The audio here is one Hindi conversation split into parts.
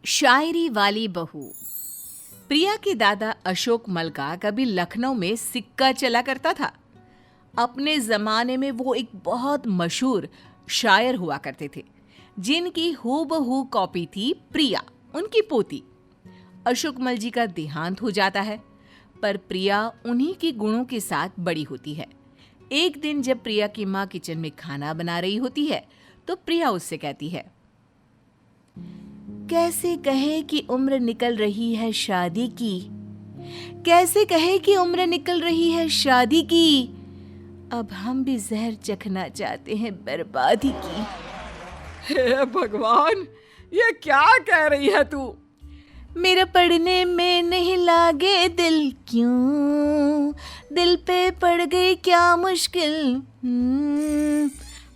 शायरी वाली बहू। प्रिया के दादा अशोक मल का कभी लखनऊ में सिक्का चला करता था। अपने जमाने में वो एक बहुत मशहूर शायर हुआ करते थे, जिनकी हूबहू कॉपी थी प्रिया, उनकी पोती। अशोक मल जी का देहांत हो जाता है, पर प्रिया उन्हीं के गुणों के साथ बड़ी होती है। एक दिन जब प्रिया की माँ किचन में खाना बना रही होती है, तो प्रिया उससे कहती है, कैसे कहे कि उम्र निकल रही है शादी की, कैसे कहे कि उम्र निकल रही है शादी की, अब हम भी जहर चखना चाहते हैं बर्बादी की। हे भगवान, ये क्या कह रही है तू? मेरा पढ़ने में नहीं लागे दिल, क्यों दिल पे पड़ गई क्या मुश्किल।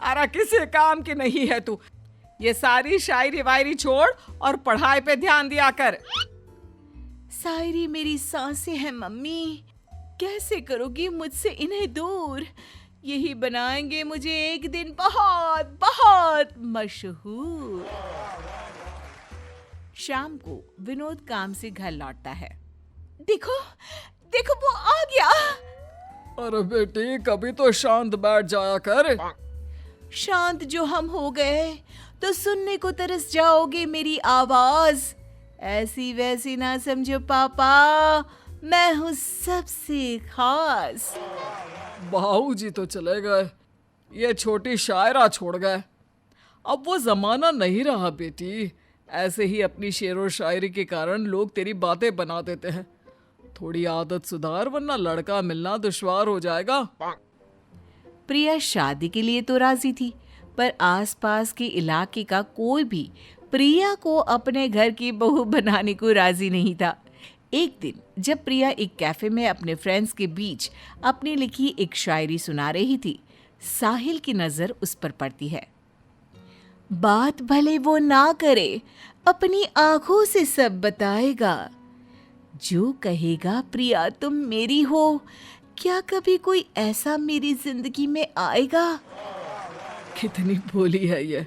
अरे किसी काम की नहीं है तू। ये सारी शायरी वायरी छोड़ और पढ़ाई पे ध्यान दिया कर। शायरी मेरी सांसें हैं मम्मी, कैसे करोगी मुझसे इन्हें दूर। यही बनाएंगे मुझे एक दिन बहुत बहुत मशहूर। शाम को विनोद काम से घर लौटता है। देखो देखो वो आ गया। अरे बेटी, कभी तो शांत बैठ जाया कर। शांत जो हम हो गए तो सुनने को तरस जाओगे मेरी आवाज। ऐसी वैसी ना समझो पापा, मैं हूँ सबसे खास। बाबूजी तो चले गए, ये छोटी शायरा छोड़ गए। अब वो जमाना नहीं रहा बेटी। ऐसे ही अपनी शेर और शायरी के कारण लोग तेरी बातें बना देते हैं। थोड़ी आदत सुधार, वरना लड़का मिलना दुश्वार हो जाएगा। प्रिया शादी के लिए तो राजी थी, पर आसपास के इलाके का कोई भी प्रिया को अपने घर की बहू बनाने को राजी नहीं था। एक दिन जब प्रिया एक कैफे में अपने फ्रेंड्स के बीच अपनी लिखी एक शायरी सुना रही थी, साहिल की नजर उस पर पड़ती है। बात भले वो ना करे, अपनी आंखों से सब बताएगा। जो कहेगा प्रिया तुम मेरी हो, क्या कभी कोई ऐसा मेरी जिंदगी में आएगा। कितनी भोली है ये।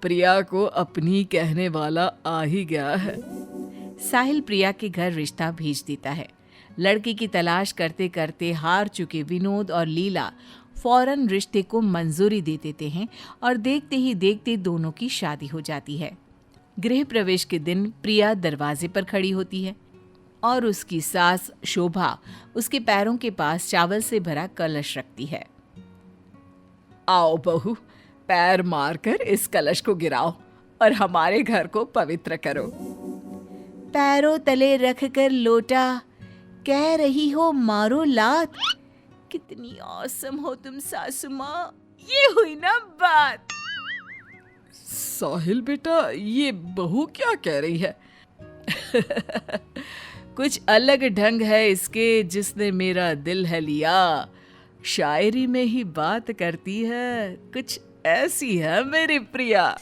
प्रिया को अपनी कहने वाला आ ही गया है। साहिल प्रिया के घर रिश्ता भेज देता है। लड़की की तलाश करते करते हार चुके विनोद और लीला फौरन रिश्ते को मंजूरी दे देते हैं और देखते ही देखते दोनों की शादी हो जाती है। गृह प्रवेश के दिन प्रिया दरवाजे पर खड़ी होती है और उसकी सास शोभा उसके पैरों के पास चावल से भरा कलश रखती है। आओ बहू, पैर मारकर इस कलश को गिराओ और हमारे घर को पवित्र करो। पैरों तले रखकर लोटा, कह रही हो मारो लात। कितनी औसम हो तुम सासू माँ, ये हुई ना बात। साहिल बेटा, ये बहू क्या कह रही है? कुछ अलग ढंग है इसके, जिसने मेरा दिल है लिया। शायरी में ही बात करती है, कुछ ऐसी है मेरी प्रिया।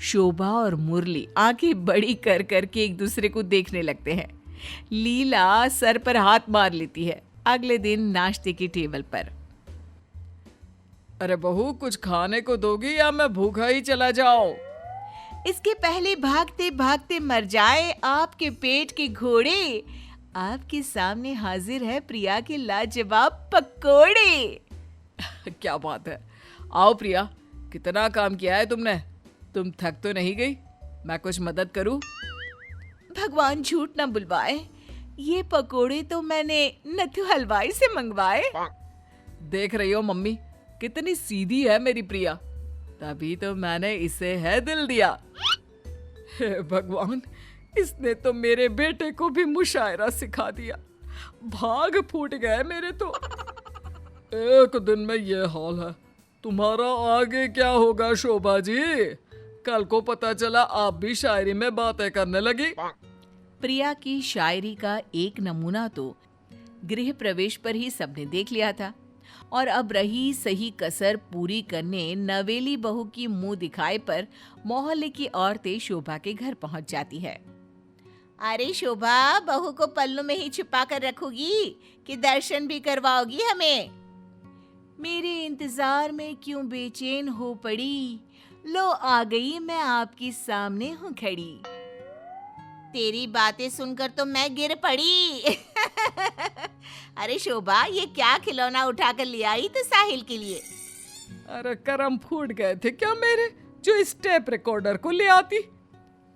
शोभा और मुरली आंखें बड़ी कर करके एक दूसरे को देखने लगते हैं। लीला सर पर हाथ मार लेती है। अगले दिन नाश्ते की टेबल पर, अरे बहू, कुछ खाने को दोगी या मैं भूखा ही चला जाऊं? इसके पहले भागते भागते मर जाए आपके पेट के घोड़े। आपके सामने हाजिर है प्रिया के लाजवाब पकोड़े। क्या बात है। आओ प्रिया, कितना काम किया है तुमने? तुम थक तो नहीं गई? मैं कुछ मदद करूं? भगवान झूठ न बुलवाए, ये पकोड़े तो मैंने नथु हलवाई से मंगवाए। देख रही हो मम्मी, कितनी सीधी है मेरी प्रिया। तभी तो मैंने इसे है दिल दिया। हे भगवान, इसने तो मेरे बेटे को भी मुशायरा सिखा दिया। भाग फूट गए मेरे तो। एक दिन में ये हाल है, तुम्हारा आगे क्या होगा शोभा जी? कल को पता चला आप भी शायरी में बातें करने लगी। प्रिया की शायरी का एक नमूना तो गृह प्रवेश पर ही सबने देख लिया था, और अब रही सही कसर पूरी करने नवेली बहू की मुंह दिखाए पर मोहल्ले की औरतें शोभा के घर पहुंच जाती है। अरे शोभा, बहू को पल्लू में ही छुपा कर रखोगी कि दर्शन भी करवाओगी हमें? मेरे इंतजार में क्यों बेचैन हो पड़ी? लो आ गई, मैं आपकी सामने हूँ खड़ी। तेरी बातें सुनकर तो मैं गिर पड़ी। अरे शोभा, ये क्या खिलौना उठाकर ले आई तो साहिल के लिए? अरे करम फूट गए थे क्या मेरे, जो इस टेप रिकॉर्डर को ले आती।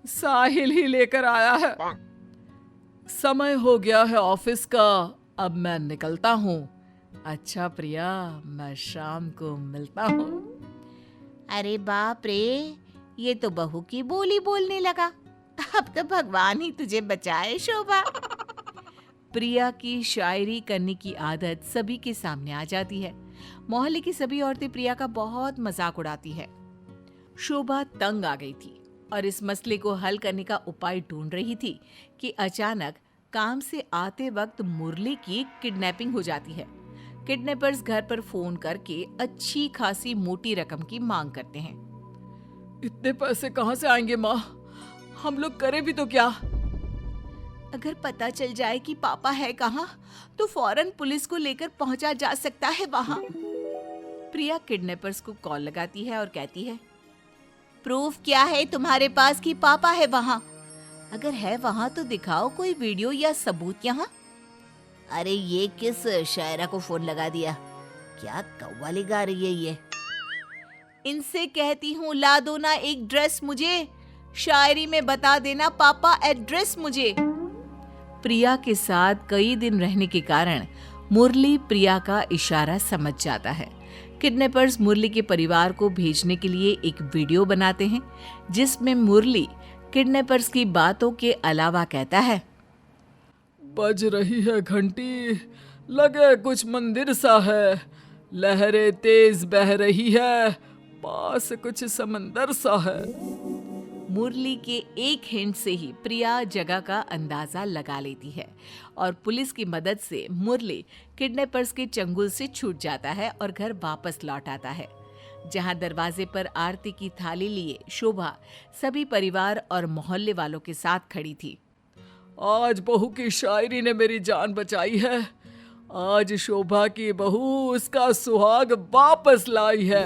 साहिल ही लेकर आया है। समय हो गया है ऑफिस का, अब मैं निकलता हूँ। अच्छा प्रिया, मैं शाम को मिलता हूँ। अरे बाप रे, ये तो बहू की बोली बोलने लगा। अब तो भगवान ही तुझे बचाए शोभा। प्रिया की शायरी करने की आदत सभी के सामने आ जाती है। मोहल्ले की सभी औरतें प्रिया का बहुत मजाक उड़ाती है। शोभा तंग आ गई थी और इस मसले को हल करने का उपाय ढूंढ रही थी कि अचानक काम से आते वक्त मुरली की किडनैपिंग हो जाती है। किडनैपर्स घर पर फोन करके अच्छी खासी मोटी रकम की मांग करते हैं। इतने पैसे कहाँ से आएंगे माँ, हम लोग करें भी तो क्या? अगर पता चल जाए कि पापा है कहाँ, तो फौरन पुलिस को लेकर पहुंचा जा सकता है वहां। प्रिया किडनैपर्स को कॉल लगाती है और कहती है, प्रूफ क्या है तुम्हारे पास कि पापा है वहां? अगर है वहां तो दिखाओ कोई वीडियो या सबूत यहाँ। अरे ये किस शायरा को फोन लगा दिया? क्या कव्वाली गा रही है ये? इनसे कहती हूँ ला दो ना एक ड्रेस मुझे, शायरी में बता देना पापा एड्रेस मुझे। प्रिया के साथ कई दिन रहने के कारण मुरली प्रिया का इशारा समझ जाता है। किडनैपर्स मुरली के परिवार को भेजने के लिए एक वीडियो बनाते हैं जिसमें मुरली किडनैपर्स की बातों के अलावा कहता है, बज रही है घंटी, लगे कुछ मंदिर सा है, लहरें तेज बह रही है, पास कुछ समंदर सा है। मुरली के एक हिंट से ही प्रिया जगह का अंदाजा लगा लेती है और पुलिस की मदद से मुरली किडनैपर्स के चंगुल से छूट जाता है और घर वापस लौट आता है, जहां दरवाजे पर आरती की थाली लिए शोभा सभी परिवार और मोहल्ले वालों के साथ खड़ी थी। आज बहू की शायरी ने मेरी जान बचाई है। आज शोभा की बहू उसका सुहाग वापस लाई है।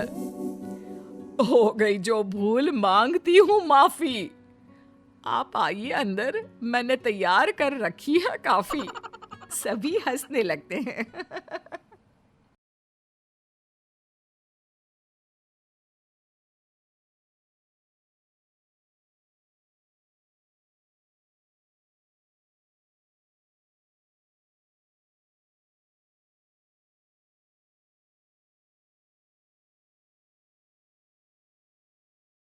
हो गई जो भूल, मांगती हूँ माफी। आप आइए अंदर, मैंने तैयार कर रखी है काफी। सभी हंसने लगते हैं।